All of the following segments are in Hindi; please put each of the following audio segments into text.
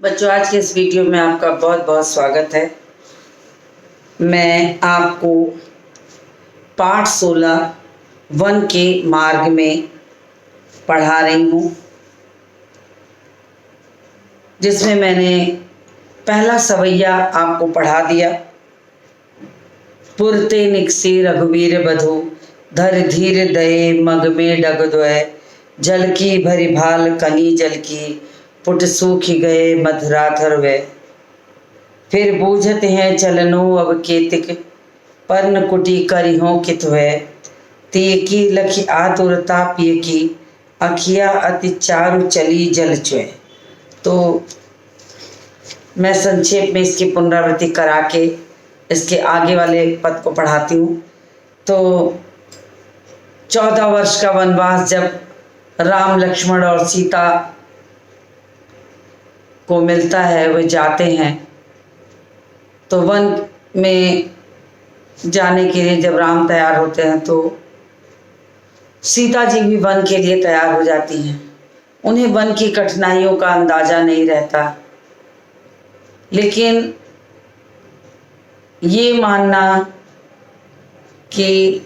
बच्चों, आज के इस वीडियो में आपका बहुत बहुत स्वागत है। मैं आपको पाठ 16 वन के मार्ग में पढ़ा रही हूँ, जिसमें मैंने पहला सवैया आपको पढ़ा दिया। पुरते निकसी रघुवीर बधु, धर धीर दये मग में डग द्वय, जल की भरी भाल कनी जल की, पुट सूखी गए मधुराधर वे। फिर बूझत हैं चलनो अब केतिक, पर्ण कुटी करिहो कित वे। तिय की लखी आतुरता पिय की, अखिया अति चारु चली जल चुए। तो मैं संक्षेप में इसकी पुनरावृत्ति करा के इसके आगे वाले पद को पढ़ाती हूँ। तो 14 वर्ष का वनवास जब राम लक्ष्मण और सीता को मिलता है, वे जाते हैं। तो वन में जाने के लिए जब राम तैयार होते हैं तो सीता जी भी वन के लिए तैयार हो जाती हैं। उन्हें वन की कठिनाइयों का अंदाजा नहीं रहता, लेकिन ये मानना कि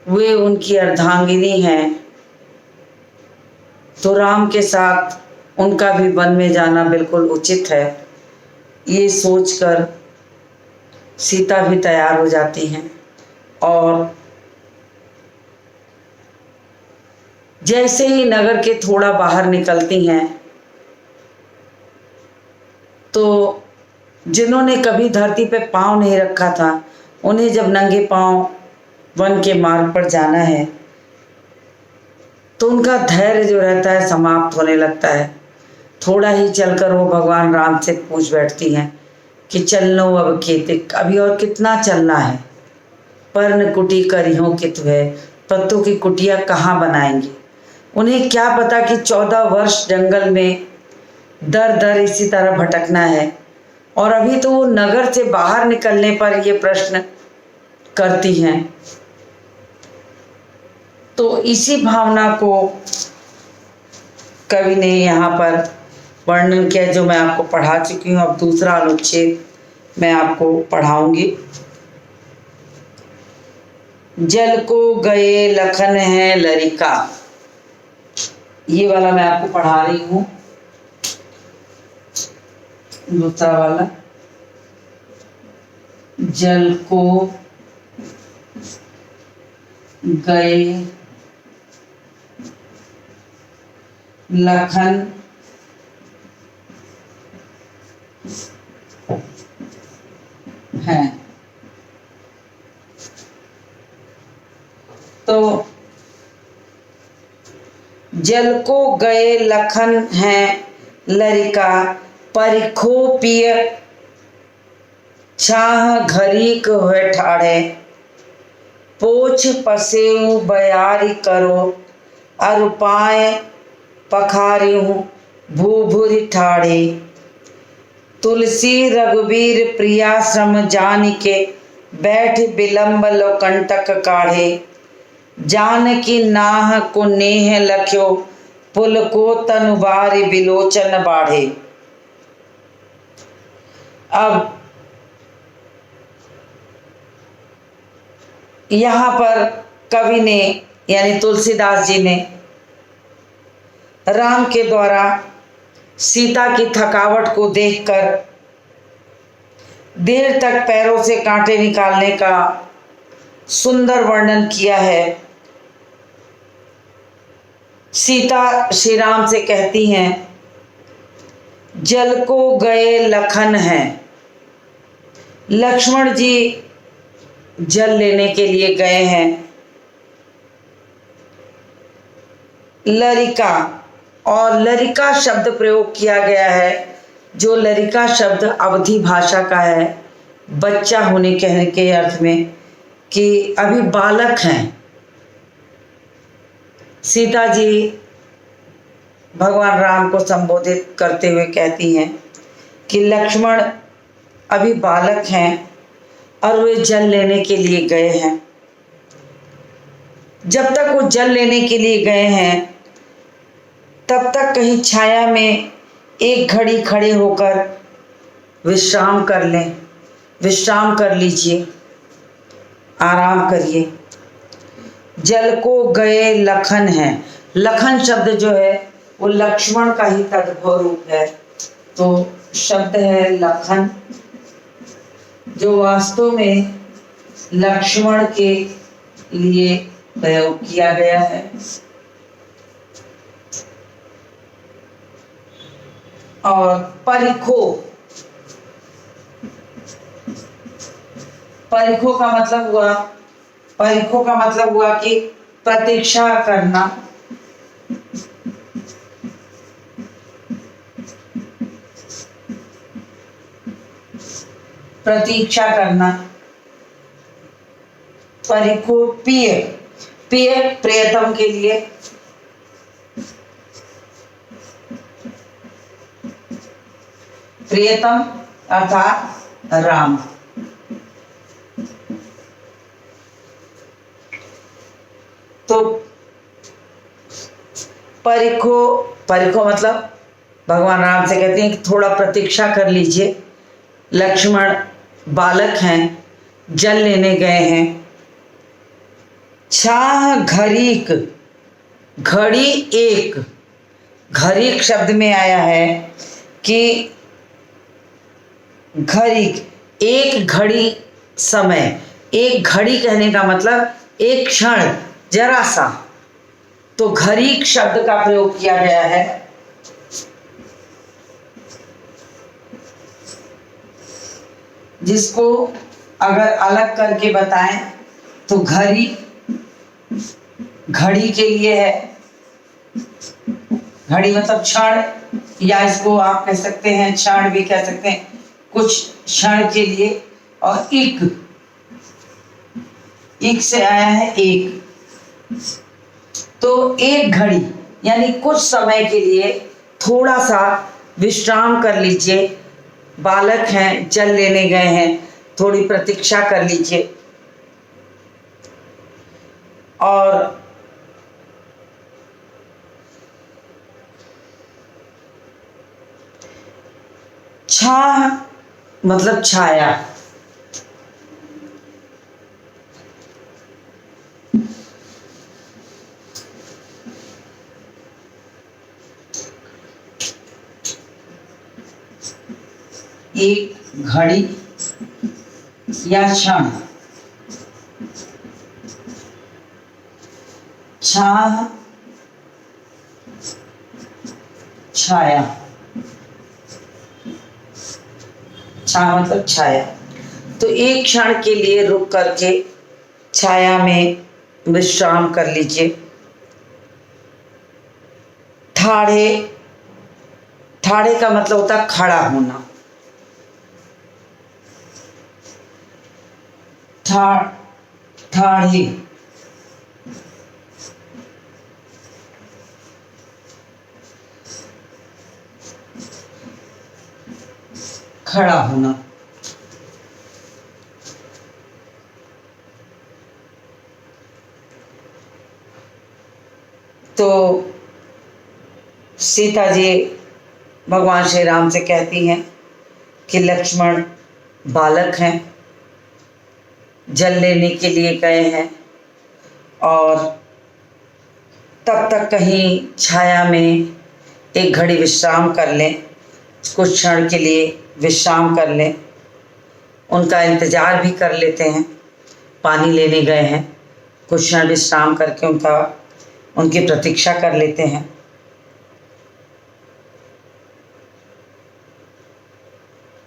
वे उनकी अर्धांगिनी हैं, तो राम के साथ उनका भी वन में जाना बिल्कुल उचित है, ये सोचकर सीता भी तैयार हो जाती हैं। और जैसे ही नगर के थोड़ा बाहर निकलती हैं, तो जिन्होंने कभी धरती पे पाँव नहीं रखा था, उन्हें जब नंगे पाँव वन के मार्ग पर जाना है, तो उनका धैर्य जो रहता है समाप्त होने लगता है। थोड़ा ही चलकर वो भगवान राम से पूछ बैठती हैं कि चलनो अब केतिक, अभी और कितना चलना है। पर्ण कुटी करिहो कित है, पत्तों की कुटिया कहाँ बनाएंगे। उन्हें क्या पता कि 14 वर्ष जंगल में दर दर इसी तरह भटकना है, और अभी तो वो नगर से बाहर निकलने पर ये प्रश्न करती हैं। तो इसी भावना को कवि ने यहाँ पर वर्णन किया, जो मैं आपको पढ़ा चुकी हूँ। अब दूसरा अनुच्छेद मैं आपको पढ़ाऊंगी। जल को गए लखन है लरिका, ये वाला मैं आपको पढ़ा रही हूँ। दूसरा वाला, जल को गए लखन है। तो जल को गए लखन है लरिका, परिखो पिय छाह घरीक हुए ठाड़े, पोछ पसेऊ बयारी करो, अरुपाए पखारी हूँ भूभुरी ठाड़े। तुलसी रघुवीर प्रियाश्रम जान के, बैठ विलंब लो कंटक काढ़े। जान की नाह को नेह लख्यो, पुल को तनुवारी विलोचन बाढ़े। अब यहाँ पर कवि ने यानी तुलसीदास जी ने राम के द्वारा सीता की थकावट को देखकर देर तक पैरों से कांटे निकालने का सुंदर वर्णन किया है। सीता श्री राम से कहती हैं, जल को गए लखन हैं। लक्ष्मण जी जल लेने के लिए गए हैं। लरिका, और लरिका शब्द प्रयोग किया गया है, जो लरिका शब्द अवधी भाषा का है, बच्चा होने कहने के अर्थ में, कि अभी बालक हैं। सीता जी भगवान राम को संबोधित करते हुए कहती हैं कि लक्ष्मण अभी बालक हैं और वे जल लेने के लिए गए हैं। जब तक वो जल लेने के लिए गए हैं, तब तक कहीं छाया में एक घड़ी खड़े होकर विश्राम कर लें, विश्राम कर लीजिए, आराम करिए। जल को गए लखन है। लखन शब्द जो है वो लक्ष्मण का ही तद्भव रूप है, तो शब्द है लखन, जो वास्तव में लक्ष्मण के लिए प्रयोग किया गया है। और परिखो, परिखो का मतलब हुआ, परिखो का मतलब हुआ कि प्रतीक्षा करना, प्रतीक्षा करना। परिखो प्रिय, प्रिय प्रियतम के लिए, प्रियतम अर्थात राम। तो परिखो, परिखो मतलब भगवान राम से कहते हैं कि थोड़ा प्रतीक्षा कर लीजिए, लक्ष्मण बालक हैं, जल लेने गए हैं। छाह घरीक, घड़ी एक, घरीक शब्द में आया है कि घरीक एक घड़ी समय, एक घड़ी कहने का मतलब एक क्षण, जरा सा, तो घरीक शब्द का प्रयोग किया गया है। जिसको अगर अलग करके बताएं तो घड़ी, घड़ी के लिए है, घड़ी मतलब क्षण, या इसको आप कह सकते हैं क्षण भी कह सकते हैं, कुछ क्षण के लिए। और इक से आया है एक, तो एक घड़ी यानी कुछ समय के लिए थोड़ा सा विश्राम कर लीजिए। बालक हैं, जल लेने गए हैं, थोड़ी प्रतीक्षा कर लीजिए। और छाह मतलब छाया, एक घड़ी या क्षण, छाह छाया, छाह मतलब छाया। तो एक क्षण के लिए रुक करके छाया में विश्राम कर लीजिए। ठाढ़े, ठाढ़े का मतलब होता है खड़ा होना, ठाढ़े, खड़ा होना। तो सीता जी भगवान श्री राम से कहती हैं कि लक्ष्मण बालक हैं, जल लेने के लिए गए हैं, और तब तक कहीं छाया में एक घड़ी विश्राम कर लें, कुछ क्षण के लिए विश्राम कर लें, उनका इंतज़ार भी कर लेते हैं। पानी लेने गए हैं, कुछ क्षण विश्राम करके उनकी प्रतीक्षा कर लेते हैं।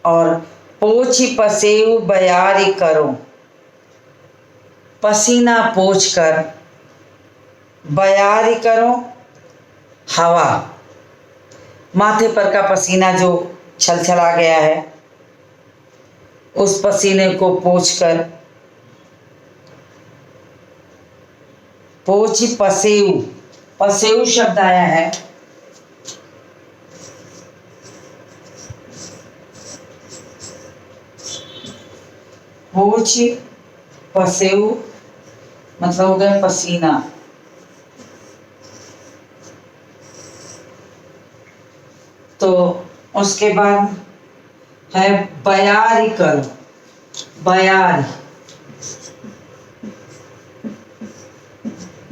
और पोछी पसेऊ बयारी करो, पसीना पोंछ कर, बयारी करो हवा, माथे पर का पसीना जो छलछला गया है उस पसीने को पोंछकर, पोछी पसेऊ, पसेऊ शब्द आया है, पोछी पसेऊ मतलब हो गया पसीना। तो उसके बाद है बयारी करो, बयारी।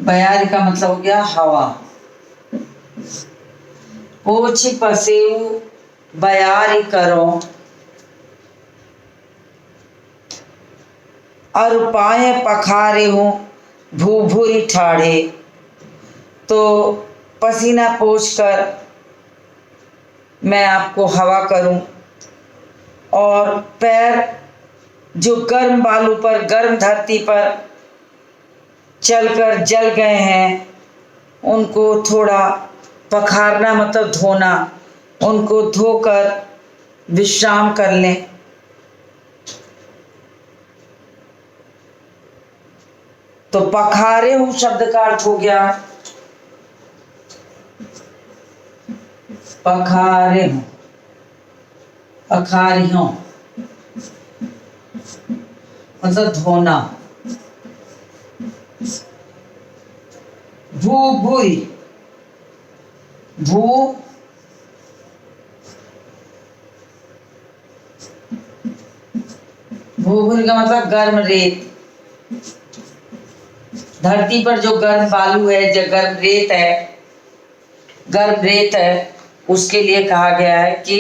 बयारी का मतलब हो गया हवा। पोछी पसेऊ बयारी करो, अरुपाए पखारे हूँ भूभुरी ठाढ़े। तो पसीना पोंछकर मैं आपको हवा करूं, और पैर जो गर्म बालू पर, गर्म धरती पर चलकर जल गए हैं, उनको थोड़ा पखारना मतलब धोना, उनको धोकर विश्राम कर लें। तो पखारे हूं शब्द का अर्थ हो गया पखारे हूं, पखारी हूं मतलब धोना। भूभुरी, भू भूभुरी का मतलब गर्म रेत। धरती पर जो गर्म बालू है, जो गर्म रेत है, गर्म रेत है, उसके लिए कहा गया है कि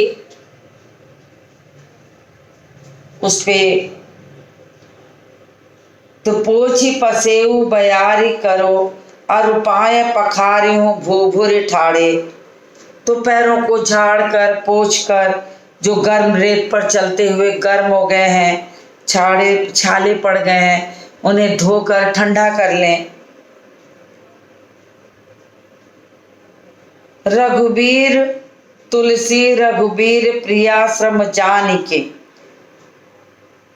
उस पे तो पोछी पसेऊ बयारी करो, अरुपाए पखारे हूँ भूभुरे ठाढ़े। तो पैरों को झाड़ कर, पोंछ कर, जो गर्म रेत पर चलते हुए गर्म हो गए हैं, छाले पड़ गए हैं, उन्हें धोकर ठंडा कर लें। रघुबीर तुलसी रघुबीर प्रियाश्रम जानिके।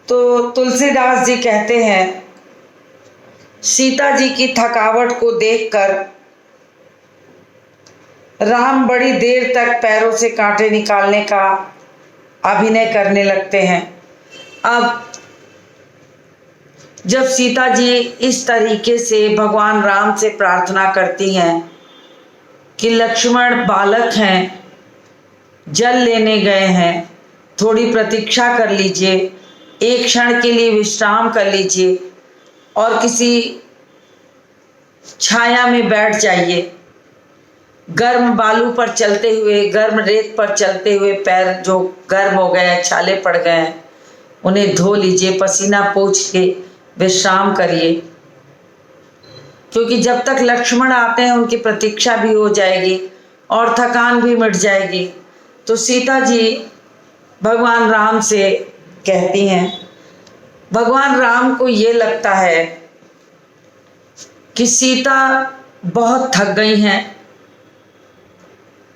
तो तुलसीदास जी कहते हैं, सीता जी की थकावट को देखकर राम बड़ी देर तक पैरों से कांटे निकालने का अभिनय करने लगते हैं। अब जब सीता जी इस तरीके से भगवान राम से प्रार्थना करती हैं कि लक्ष्मण बालक हैं, जल लेने गए हैं, थोड़ी प्रतीक्षा कर लीजिए, एक क्षण के लिए विश्राम कर लीजिए और किसी छाया में बैठ जाइए। गर्म बालू पर चलते हुए, गर्म रेत पर चलते हुए पैर जो गर्म हो गए हैं, छाले पड़ गए हैं, उन्हें धो लीजिए, पसीना पोंछ के विश्राम करिए, क्योंकि जब तक लक्ष्मण आते हैं उनकी प्रतीक्षा भी हो जाएगी और थकान भी मिट जाएगी। तो सीता जी भगवान राम से कहती हैं, भगवान राम को ये लगता है कि सीता बहुत थक गई हैं,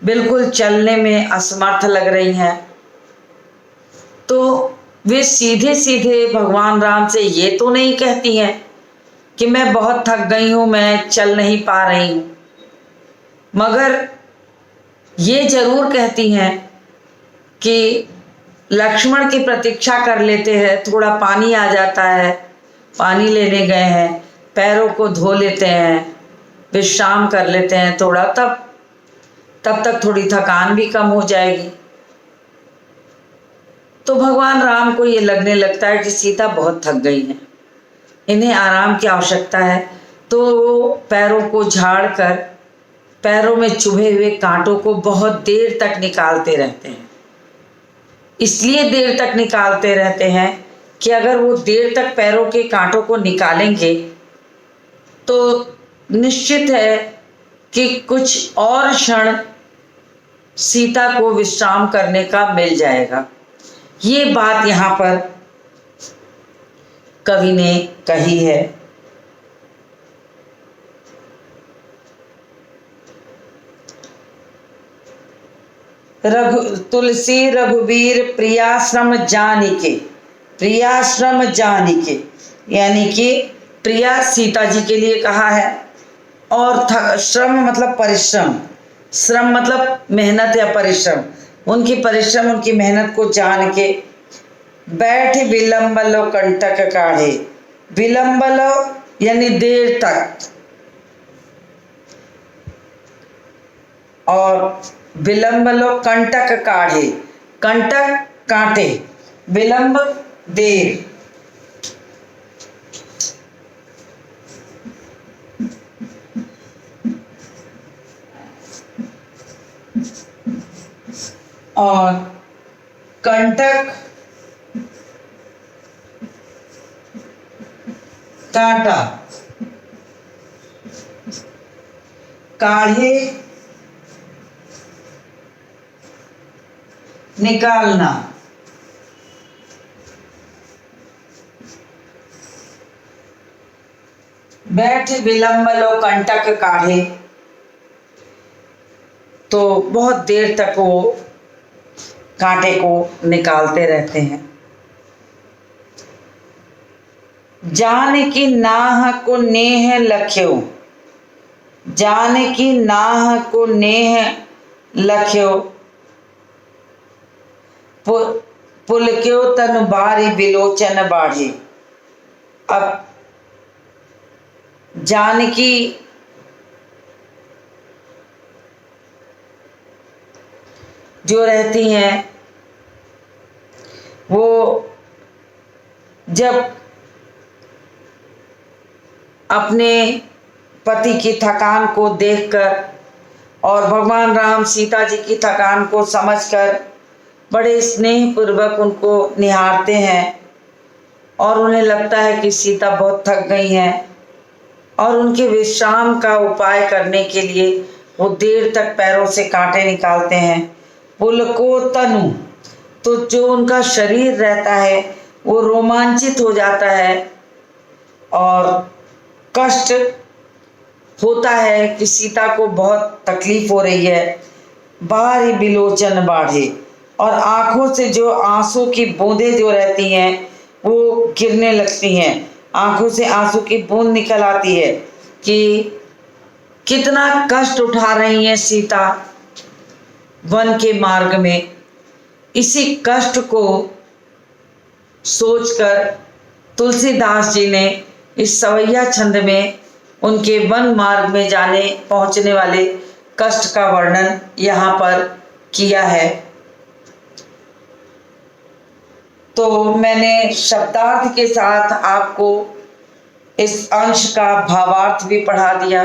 बिल्कुल चलने में असमर्थ लग रही हैं। तो वे सीधे सीधे भगवान राम से ये तो नहीं कहती हैं कि मैं बहुत थक गई हूँ, मैं चल नहीं पा रही हूँ, मगर ये जरूर कहती हैं कि लक्ष्मण की प्रतीक्षा कर लेते हैं, थोड़ा पानी आ जाता है, पानी लेने गए हैं, पैरों को धो लेते हैं, विश्राम कर लेते हैं थोड़ा, तब तक थोड़ी थकान भी कम हो जाएगी। तो भगवान राम को ये लगने लगता है कि सीता बहुत थक गई हैं, इन्हें आराम की आवश्यकता है। तो पैरों को झाड़कर पैरों में चुभे हुए कांटों को बहुत देर तक निकालते रहते हैं। इसलिए देर तक निकालते रहते हैं कि अगर वो देर तक पैरों के कांटों को निकालेंगे तो निश्चित है कि कुछ और क्षण सीता को विश्राम करने का मिल जाएगा। ये बात यहाँ पर कवि ने कही है। तुलसी रघुबीर प्रियाश्रम जानिके, प्रियाश्रम जानिके यानी कि प्रिया सीता जी के लिए कहा है, और श्रम मतलब परिश्रम, श्रम मतलब मेहनत या परिश्रम, उनकी परिश्रम उनकी मेहनत को जान के बैठ विलंब लो कंटक काढ़े। विलंब लो यानी देर तक, और विलंब लो कंटक काढ़े, कंटक कांटे, विलंब देर। और कंटक कांटा, काढ़े निकालना। बैठ विलंब लो कंटक काढ़े, तो बहुत देर तक वो कांटे को निकालते रहते हैं। जान की नाह को नेह लख्यो, जान की नाह को नेह लख्यो, पुलक्यो तन बारी बिलोचन बाढ़े। अब जानकी जो रहती हैं वो जब अपने पति की थकान को देखकर और भगवान राम सीता जी की थकान को समझकर बड़े स्नेह पूर्वक उनको निहारते हैं और उन्हें लगता है कि सीता बहुत थक गई हैं और उनके विश्राम का उपाय करने के लिए वो देर तक पैरों से कांटे निकालते हैं। पुलको तनु, तो जो उनका शरीर रहता है वो रोमांचित हो जाता है और कष्ट होता है कि सीता को बहुत तकलीफ हो रही है। बाहरी बिलोचन बाढ़े, और आंखों से जो आंसू की बूंदें जो रहती हैं वो गिरने लगती हैं, आंखों से आंसू की बूंद निकल आती है कि कितना कष्ट उठा रही हैं सीता वन के मार्ग में। इसी कष्ट को सोचकर तुलसीदास जी ने इस सवैया छंद में उनके वन मार्ग में जाने पहुंचने वाले कष्ट का वर्णन यहाँ पर किया है। तो मैंने शब्दार्थ के साथ आपको इस अंश का भावार्थ भी पढ़ा दिया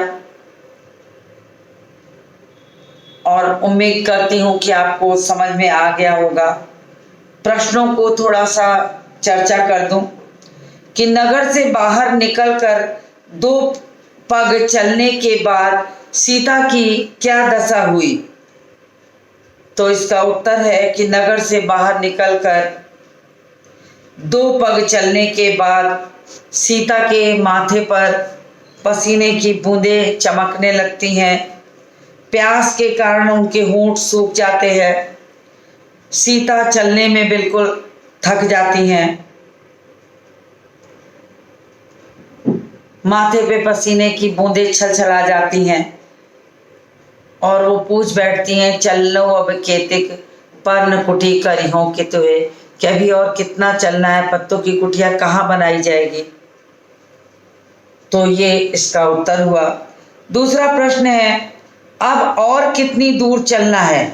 और उम्मीद करती हूँ कि आपको समझ में आ गया होगा। प्रश्नों को थोड़ा सा चर्चा कर दूं कि नगर से बाहर निकलकर 2 पग चलने के बाद सीता की क्या दशा हुई। तो इसका उत्तर है कि नगर से बाहर निकलकर 2 पग चलने के बाद सीता के माथे पर पसीने की बूंदें चमकने लगती हैं, प्यास के कारण उनके होंठ सूख जाते हैं, सीता चलने में बिल्कुल थक जाती हैं, माथे पे पसीने की बूंदें छलछला जाती हैं और वो पूछ बैठती हैं, चलो अब केतिक पर्ण कुटी करिहों कि तुहे, क्या भी और कितना चलना है, पत्तों की कुटिया कहाँ बनाई जाएगी। तो ये इसका उत्तर हुआ। दूसरा प्रश्न है, अब और कितनी दूर चलना है,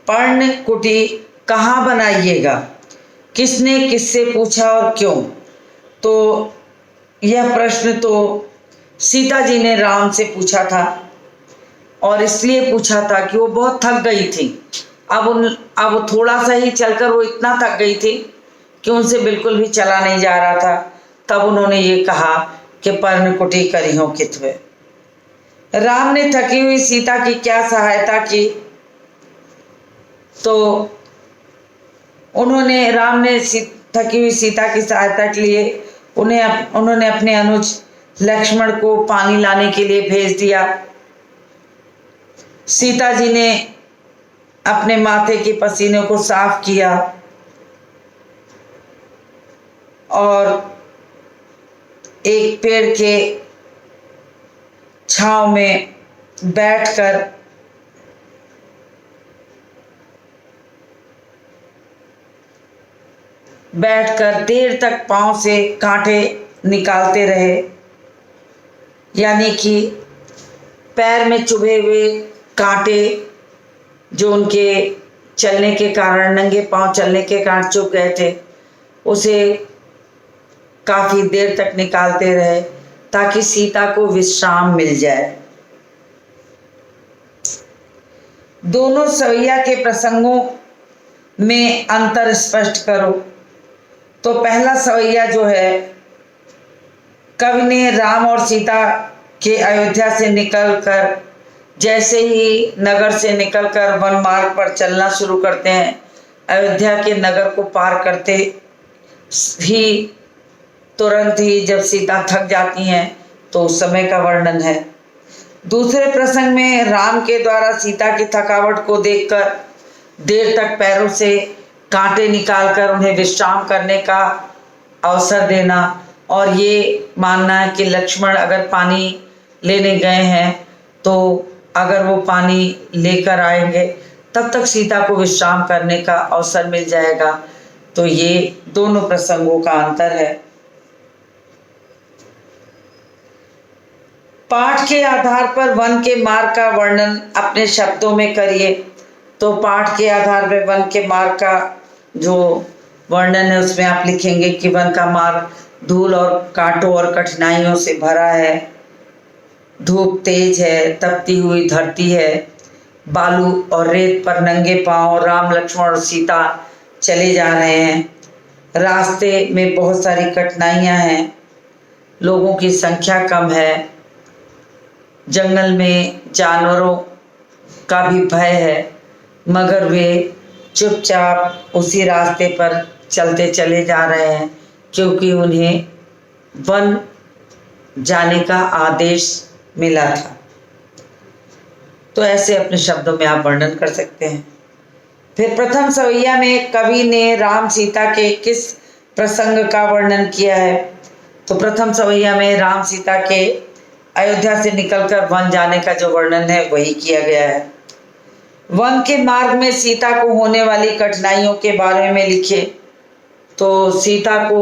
पर्ण कुटी कहाँ बनाइएगा, किसने किससे पूछा और क्यों। तो यह प्रश्न तो सीता जी ने राम से पूछा था और इसलिए पूछा था कि वो बहुत थक गई थी। अब थोड़ा सा ही चलकर वो इतना थक गई थी कि उनसे बिल्कुल भी चला नहीं जा रहा था। तब उन्होंने ये कहा कि पर्णकुटी करिहों कितवे। राम ने थकी हुई सीता की क्या सहायता की। तो राम ने थकी हुई सीता की सहायता के लिए उन्होंने अपने अनुज लक्ष्मण को पानी लाने के लिए भेज दिया। सीता जी ने अपने माथे के पसीने को साफ किया और एक पेड़ के छांव में बैठकर देर तक पांव से कांटे निकालते रहे, यानी कि पैर में चुभे हुए कांटे जो उनके चलने के कारण, नंगे पांव चलने के कारण चुप गए थे, उसे काफी देर तक निकालते रहे ताकि सीता को विश्राम मिल जाए। दोनों सवैया के प्रसंगों में अंतर स्पष्ट करो। तो पहला सवैया जो है, कवि ने राम और सीता के अयोध्या से निकलकर, जैसे ही नगर से निकलकर वन मार्ग पर चलना शुरू करते हैं, अयोध्या के नगर को पार करते ही तुरंत ही जब सीता थक जाती हैं तो उस समय का वर्णन है। दूसरे प्रसंग में राम के द्वारा सीता की थकावट को देखकर देर तक पैरों से कांटे निकालकर उन्हें विश्राम करने का अवसर देना, और ये मानना है कि लक्ष्मण अगर पानी लेने गए हैं तो अगर वो पानी लेकर आएंगे तब तक सीता को विश्राम करने का अवसर मिल जाएगा। तो ये दोनों प्रसंगों का अंतर है। पाठ के आधार पर वन के मार्ग का वर्णन अपने शब्दों में करिए। तो पाठ के आधार पर वन के मार्ग का जो वर्णन है उसमें आप लिखेंगे कि वन का मार्ग धूल और कांटों और कठिनाइयों से भरा है, धूप तेज है, तपती हुई धरती है, बालू और रेत पर नंगे पांव राम, लक्ष्मण और सीता चले जा रहे हैं, रास्ते में बहुत सारी कठिनाइयां हैं, लोगों की संख्या कम है, जंगल में जानवरों का भी भय है, मगर वे चुपचाप उसी रास्ते पर चलते चले जा रहे हैं क्योंकि उन्हें वन जाने का आदेश मिला था। तो ऐसे अपने शब्दों में आप वर्णन कर सकते हैं। फिर प्रथम सवैया में कवि ने राम सीता के किस प्रसंग का वर्णन किया है? तो प्रथम सवैया में राम सीता के अयोध्या से निकलकर वन जाने का जो वर्णन है वही किया गया है। वन के मार्ग में सीता को होने वाली कठिनाइयों के बारे में लिखे। तो सीता को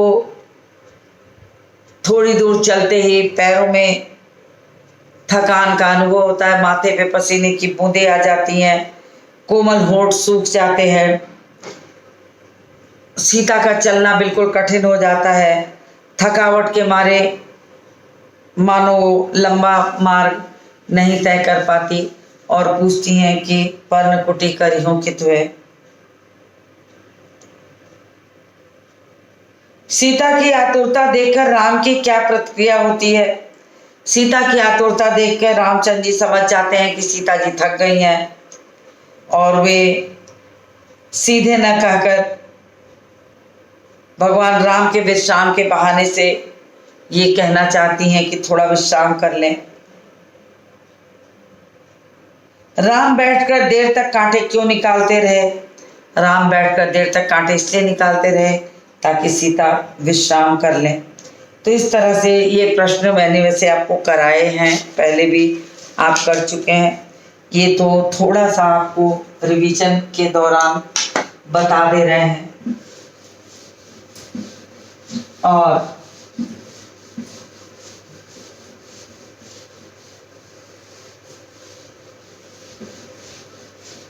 थोड़ी दूर चलते ही पैरों में थकान का अनुभव होता है, माथे पे पसीने की बूंदें आ जाती हैं, कोमल होंठ सूख जाते हैं, सीता का चलना बिल्कुल कठिन हो जाता है, थकावट के मारे मानो लंबा मार्ग नहीं तय कर पाती और पूछती हैं कि पर्णकुटी करिहों कित हुए। सीता की आतुरता देखकर राम की क्या प्रतिक्रिया होती है? सीता की आतुरता देखकर रामचंद्र जी समझ जाते हैं कि सीता जी थक गई हैं और वे सीधे न कहकर भगवान राम के विश्राम के बहाने से ये कहना चाहती हैं कि थोड़ा विश्राम कर लें। राम बैठकर देर तक कांटे क्यों निकालते रहे? राम बैठकर देर तक कांटे इसलिए निकालते रहे ताकि सीता विश्राम कर लें। तो इस तरह से ये प्रश्न मैंने वैसे आपको कराए हैं, पहले भी आप कर चुके हैं। ये तो थोड़ा सा आपको रिवीजन के दौरान बता दे रहे हैं। और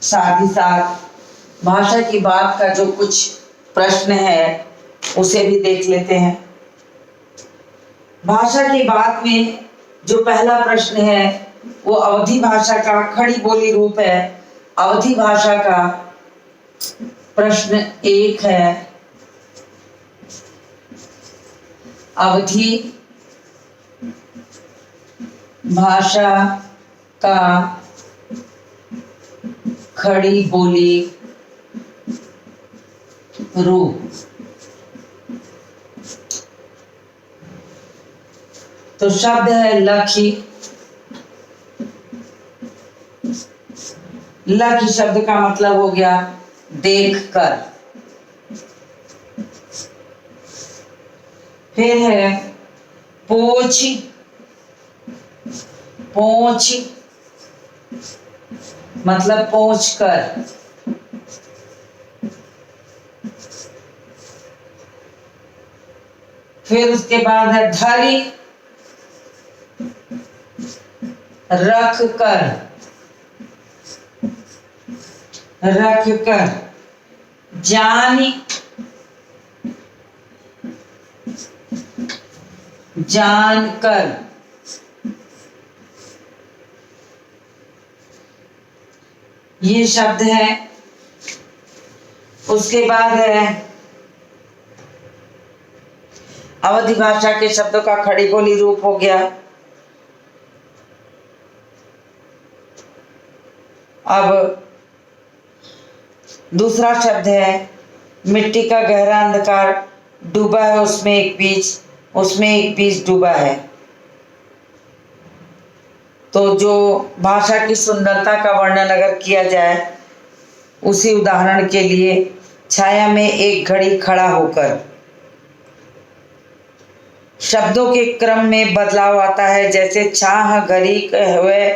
साथ ही साथ भाषा की बात का जो कुछ प्रश्न है उसे भी देख लेते हैं। भाषा की बात में जो पहला प्रश्न है वो अवधी भाषा का खड़ी बोली रूप है। अवधी भाषा का प्रश्न 1 है, अवधी भाषा का खड़ी बोली रूप। तो शब्द है लखी। लखी शब्द का मतलब हो गया देखकर। फिर है पोछ। पोछ मतलब पोंछ कर। फिर उसके बाद है धरी, रख कर। रख कर, जान कर, ये शब्द है। उसके बाद है अवधि भाषा के शब्दों का खड़ी बोली रूप हो गया। अब दूसरा शब्द है मिट्टी का गहरा अंधकार, डूबा है उसमें एक बीज डूबा है। तो जो भाषा की सुंदरता का वर्णन अगर किया जाए, उसी उदाहरण के लिए छाया में एक घड़ी खड़ा होकर, शब्दों के क्रम में बदलाव आता है। जैसे छाह घड़ी हुए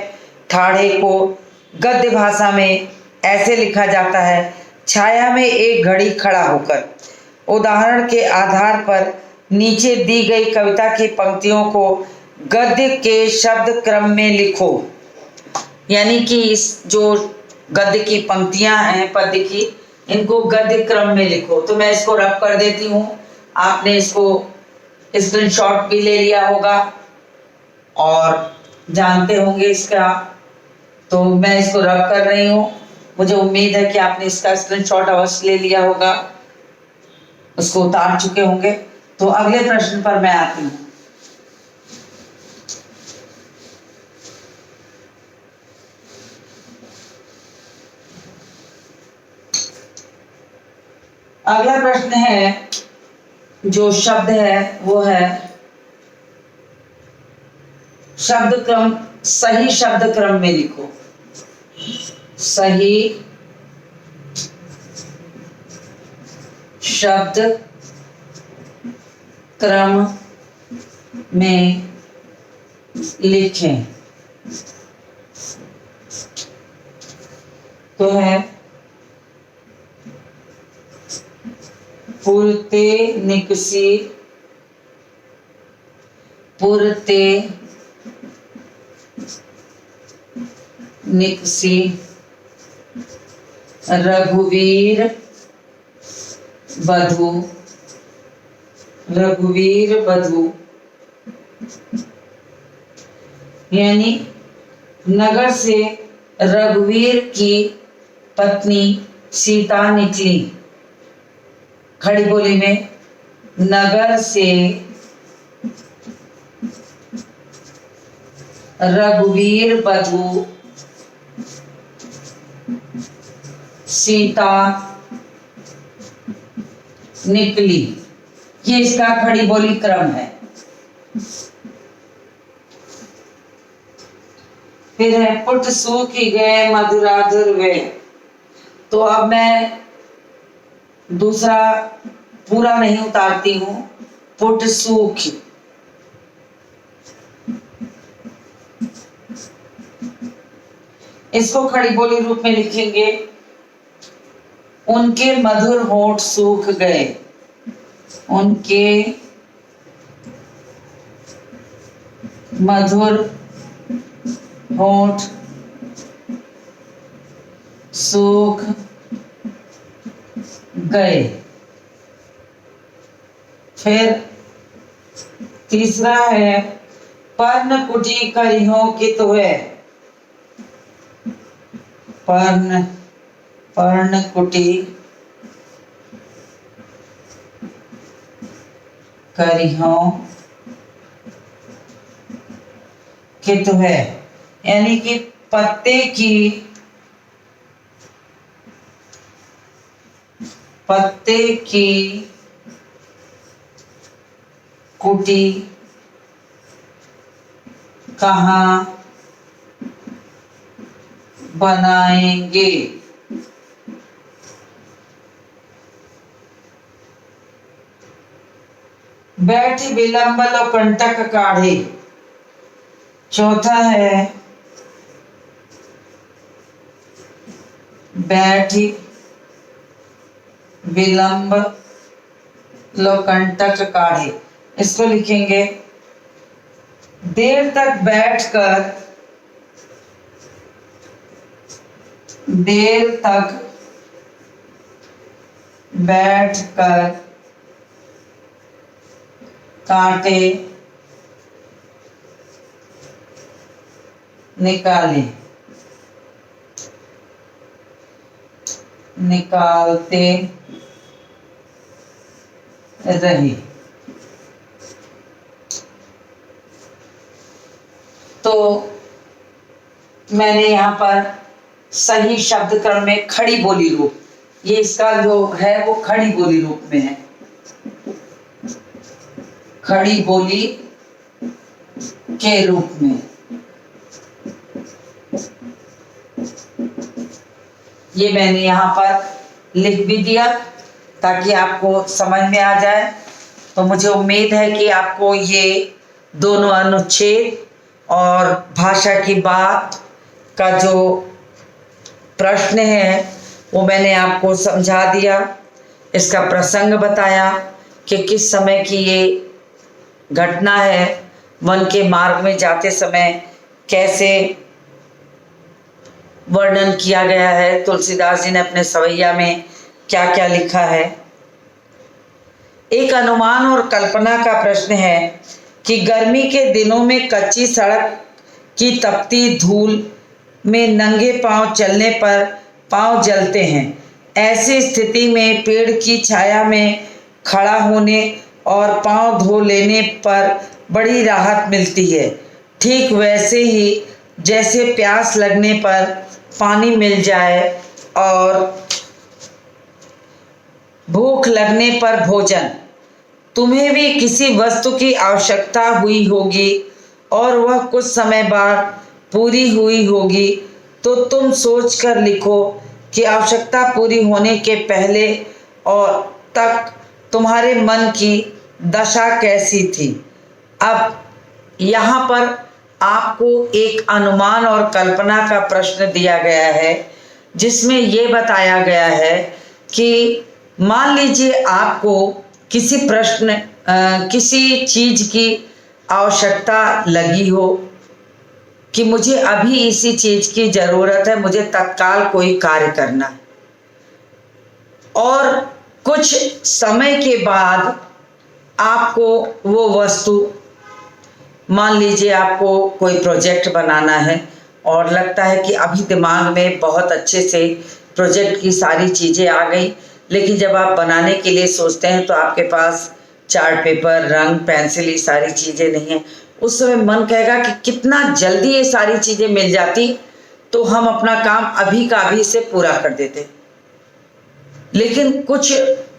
ठाढ़े को गद्य भाषा में ऐसे लिखा जाता है, छाया में एक घड़ी खड़ा होकर। उदाहरण के आधार पर नीचे दी गई कविता की पंक्तियों को गद्य के शब्द क्रम में लिखो। यानी कि इस जो गद्य की पंक्तियां हैं पद्य की, इनको गद्य क्रम में लिखो। तो मैं इसको रब कर देती हूँ, आपने इसको स्क्रीनशॉट भी ले लिया होगा और जानते होंगे इसका। तो मैं इसको रब कर रही हूँ, मुझे उम्मीद है कि आपने इसका स्क्रीनशॉट अवश्य ले लिया होगा, उसको उतार चुके होंगे। तो अगले प्रश्न पर मैं आती हूँ। अगला प्रश्न है, जो शब्द है वो है शब्द क्रम, सही शब्द क्रम में लिखो। सही शब्द क्रम में लिखें। तो है पुरते निकसी, पुरते निकसी रघुवीर बधू, रघुवीर बधू। यानी नगर से रघुवीर की पत्नी सीता निकली। खड़ी बोली में नगर से रघुवीर बधू सीता निकली। ये इसका खड़ी बोली क्रम है। फिर है पुट सूखी गए मधुराधुर वे। तो अब मैं दूसरा पूरा नहीं उतारती हूं। पुट सूखी, इसको खड़ी बोली रूप में लिखेंगे, उनके मधुर होंठ सूख गए। उनके मधुर होंठ सूख गए। फिर तीसरा है पर्ण कुटी करिहों की तुहे। पर्ण कुटी करिहों की तुहे। यानी कि पत्ते की कुटी कहाँ बनाएंगे। बैठ विलंबल और कंटक काढ़े। चौथा है बैठ विलंब लोकंटक काढ़े। इसको लिखेंगे देर तक बैठ कर कांटे निकालते रहे। तो मैंने यहाँ पर सही शब्द क्रम में खड़ी बोली रूप, ये इसका जो है वो खड़ी बोली रूप में है, खड़ी बोली के रूप में। ये मैंने यहाँ पर लिख भी दिया ताकि आपको समझ में आ जाए। तो मुझे उम्मीद है कि आपको ये दोनों अनुच्छेद और भाषा की बात का जो प्रश्न है वो मैंने आपको समझा दिया, इसका प्रसंग बताया कि किस समय की ये घटना है, वन के मार्ग में जाते समय कैसे वर्णन किया गया है, तुलसीदास जी ने अपने सवैया में क्या क्या लिखा है। एक अनुमान और कल्पना का प्रश्न है कि गर्मी के दिनों में कच्ची सड़क की तपती धूल में नंगे पांव चलने पर पांव जलते हैं। ऐसी स्थिति में पेड़ की छाया में खड़ा होने और पांव धो लेने पर बड़ी राहत मिलती है। ठीक वैसे ही जैसे प्यास लगने पर पानी मिल जाए और भूख लगने पर भोजन, तुम्हें भी किसी वस्तु की आवश्यकता हुई होगी और वह कुछ समय बाद पूरी हुई होगी, तो तुम सोच कर लिखो कि आवश्यकता पूरी होने के पहले और तक तुम्हारे मन की दशा कैसी थी। अब यहाँ पर आपको एक अनुमान और कल्पना का प्रश्न दिया गया है जिसमें ये बताया गया है कि मान लीजिए आपको किसी चीज की आवश्यकता लगी हो कि मुझे अभी इसी चीज की जरूरत है, मुझे तत्काल कोई कार्य करना है, और कुछ समय के बाद आपको वो वस्तु, मान लीजिए आपको कोई प्रोजेक्ट बनाना है और लगता है कि अभी दिमाग में बहुत अच्छे से प्रोजेक्ट की सारी चीज़ें आ गई, लेकिन जब आप बनाने के लिए सोचते हैं तो आपके पास चार्ट पेपर, रंग, पेंसिल, ये सारी चीज़ें नहीं हैं। उस समय मन कहेगा कि कितना जल्दी ये सारी चीज़ें मिल जाती तो हम अपना काम अभी का अभी से पूरा कर देते। लेकिन कुछ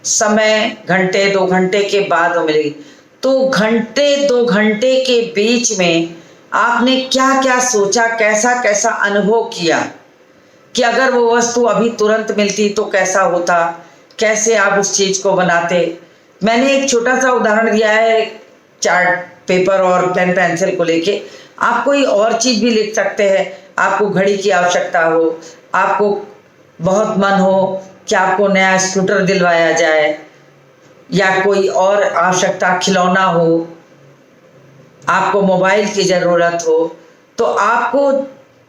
समय, घंटे 2 घंटे के बाद वो मिलेगी। तो घंटे 2 घंटे के बीच में आपने क्या क्या सोचा, कैसा कैसा अनुभव किया कि अगर वो वस्तु अभी तुरंत मिलती तो कैसा होता, कैसे आप उस चीज़ को बनाते। मैंने एक छोटा सा उदाहरण दिया है चार्ट पेपर और पेन पेंसिल को लेके। आप कोई और चीज़ भी लिख सकते हैं। आपको घड़ी की आवश्यकता हो, आपको बहुत मन हो कि आपको नया स्कूटर दिलवाया जाए, या कोई और आवश्यकता, खिलौना हो, आपको मोबाइल की ज़रूरत हो, तो आपको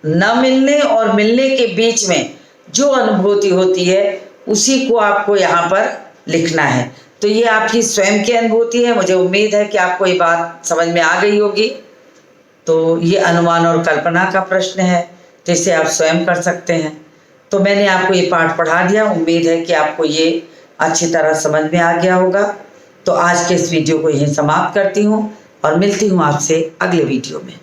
न मिलने और मिलने के बीच में जो अनुभूति होती है उसी को आपको यहाँ पर लिखना है। तो ये आपकी स्वयं की अनुभूति है। मुझे उम्मीद है कि आपको ये बात समझ में आ गई होगी। तो ये अनुमान और कल्पना का प्रश्न है, तो इसे आप स्वयं कर सकते हैं। तो मैंने आपको ये पाठ पढ़ा दिया। उम्मीद है कि आपको ये अच्छी तरह समझ में आ गया होगा। तो आज के इस वीडियो को यहीं समाप्त करती हूँ और मिलती हूँ आपसे अगले वीडियो में।